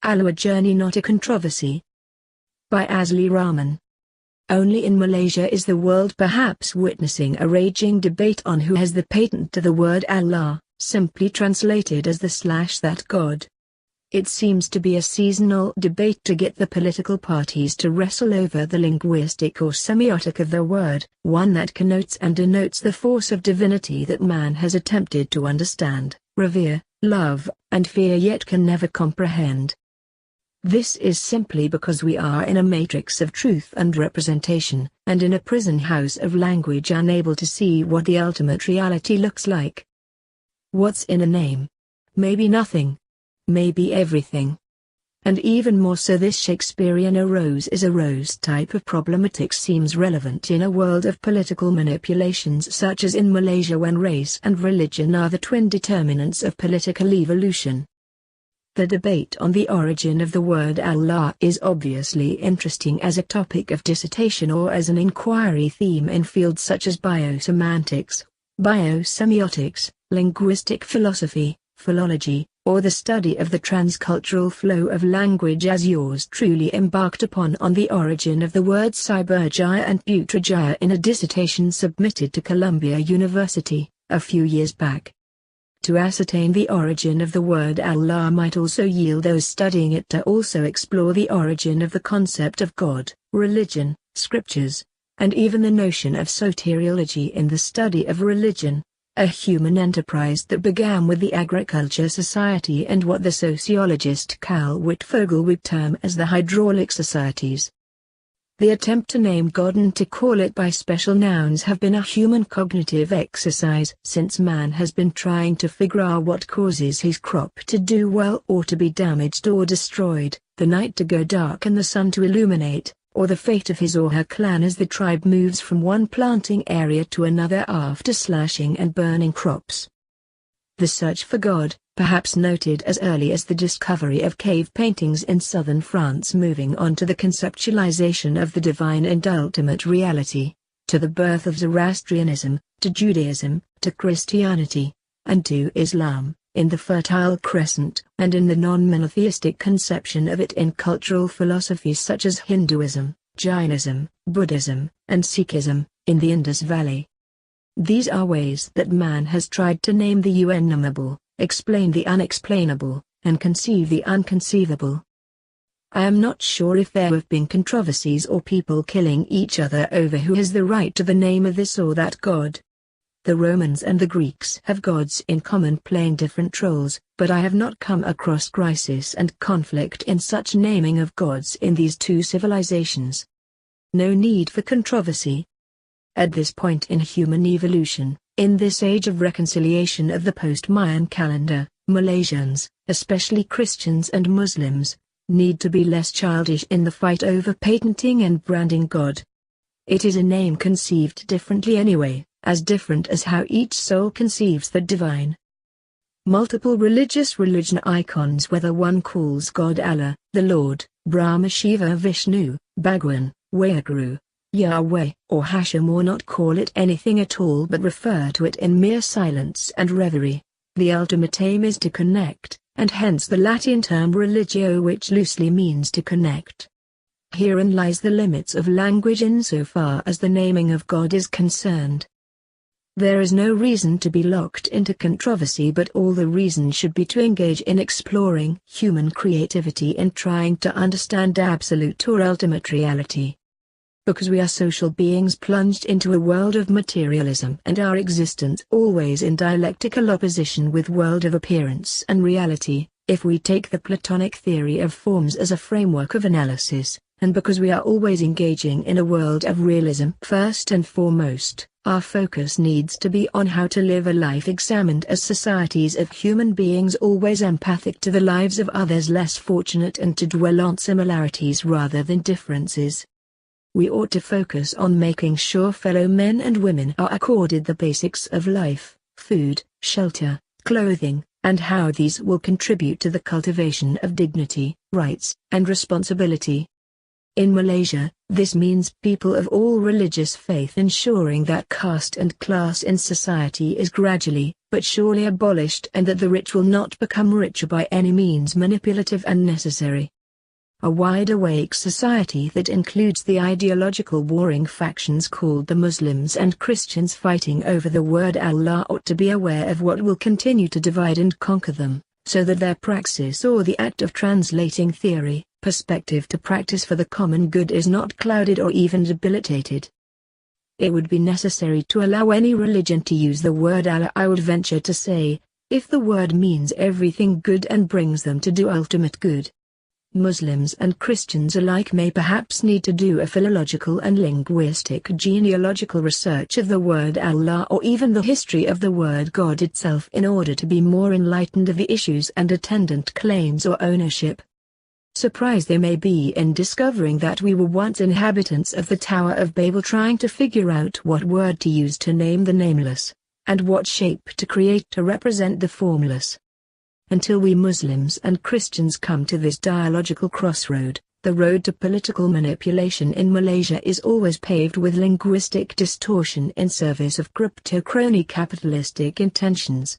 Allah, a journey not a controversy. By Azly Rahman. Only in Malaysia is the world perhaps witnessing a raging debate on who has the patent to the word Allah, simply translated as that God. It seems to be a seasonal debate to get the political parties to wrestle over the linguistic or semiotic of the word, one that connotes and denotes the force of divinity that man has attempted to understand, revere, love, and fear yet can never comprehend. This is simply because we are in a matrix of truth and representation, and in a prison house of language unable to see what the ultimate reality looks like. What's in a name? Maybe nothing. Maybe everything. And even more so, this Shakespearean "a rose is a rose" type of problematic seems relevant in a world of political manipulations such as in Malaysia, when race and religion are the twin determinants of political evolution. The debate on the origin of the word Allah is obviously interesting as a topic of dissertation or as an inquiry theme in fields such as biosemantics, biosemiotics, linguistic philosophy, philology, or the study of the transcultural flow of language, as yours truly embarked upon on the origin of the words Cyberjaya and Putrajaya in a dissertation submitted to Columbia University, a few years back. To ascertain the origin of the word Allah might also yield those studying it to also explore the origin of the concept of God, religion, scriptures, and even the notion of soteriology in the study of religion, a human enterprise that began with the agriculture society and what the sociologist Carl Wittfogel would term as the hydraulic societies. The attempt to name God and to call it by special nouns have been a human cognitive exercise since man has been trying to figure out what causes his crop to do well or to be damaged or destroyed, the night to go dark and the sun to illuminate, or the fate of his or her clan as the tribe moves from one planting area to another after slashing and burning crops. The search for God, perhaps noted as early as the discovery of cave paintings in southern France, moving on to the conceptualization of the divine and ultimate reality, to the birth of Zoroastrianism, to Judaism, to Christianity, and to Islam, in the Fertile Crescent, and in the non-monotheistic conception of it in cultural philosophies such as Hinduism, Jainism, Buddhism, and Sikhism, in the Indus Valley. These are ways that man has tried to name the unknowable, explain the unexplainable, and conceive the unconceivable. I am not sure if there have been controversies or people killing each other over who has the right to the name of this or that god. The Romans and the Greeks have gods in common playing different roles, but I have not come across crisis and conflict in such naming of gods in these two civilizations. No need for controversy. At this point in human evolution, in this age of reconciliation of the post-Mayan calendar, Malaysians, especially Christians and Muslims, need to be less childish in the fight over patenting and branding God. It is a name conceived differently anyway, as different as how each soul conceives the divine. Multiple religion icons, whether one calls God Allah, the Lord, Brahma, Shiva, Vishnu, Bhagwan, Waheguru, Yahweh, or Hashem, or not call it anything at all but refer to it in mere silence and reverie, the ultimate aim is to connect, and hence the Latin term religio, which loosely means to connect. Herein lies the limits of language insofar as the naming of God is concerned. There is no reason to be locked into controversy, but all the reason should be to engage in exploring human creativity in trying to understand absolute or ultimate reality. Because we are social beings plunged into a world of materialism, and our existence always in dialectical opposition with world of appearance and reality, if we take the Platonic theory of forms as a framework of analysis, and because we are always engaging in a world of realism first and foremost, our focus needs to be on how to live a life examined as societies of human beings always empathic to the lives of others less fortunate, and to dwell on similarities rather than differences. We ought to focus on making sure fellow men and women are accorded the basics of life, food, shelter, clothing, and how these will contribute to the cultivation of dignity, rights, and responsibility. In Malaysia, this means people of all religious faith ensuring that caste and class in society is gradually, but surely abolished and that the rich will not become richer by any means manipulative and necessary. A wide-awake society that includes the ideological warring factions called the Muslims and Christians fighting over the word Allah ought to be aware of what will continue to divide and conquer them, so that their praxis or the act of translating theory, perspective to practice for the common good is not clouded or even debilitated. It would be necessary to allow any religion to use the word Allah. I would venture to say, if the word means everything good and brings them to do ultimate good. Muslims and Christians alike may perhaps need to do a philological and linguistic genealogical research of the word Allah or even the history of the word God itself in order to be more enlightened of the issues and attendant claims or ownership. Surprised they may be in discovering that we were once inhabitants of the Tower of Babel trying to figure out what word to use to name the nameless, and what shape to create to represent the formless. Until we Muslims and Christians come to this dialogical crossroad, the road to political manipulation in Malaysia is always paved with linguistic distortion in service of crypto-crony capitalistic intentions.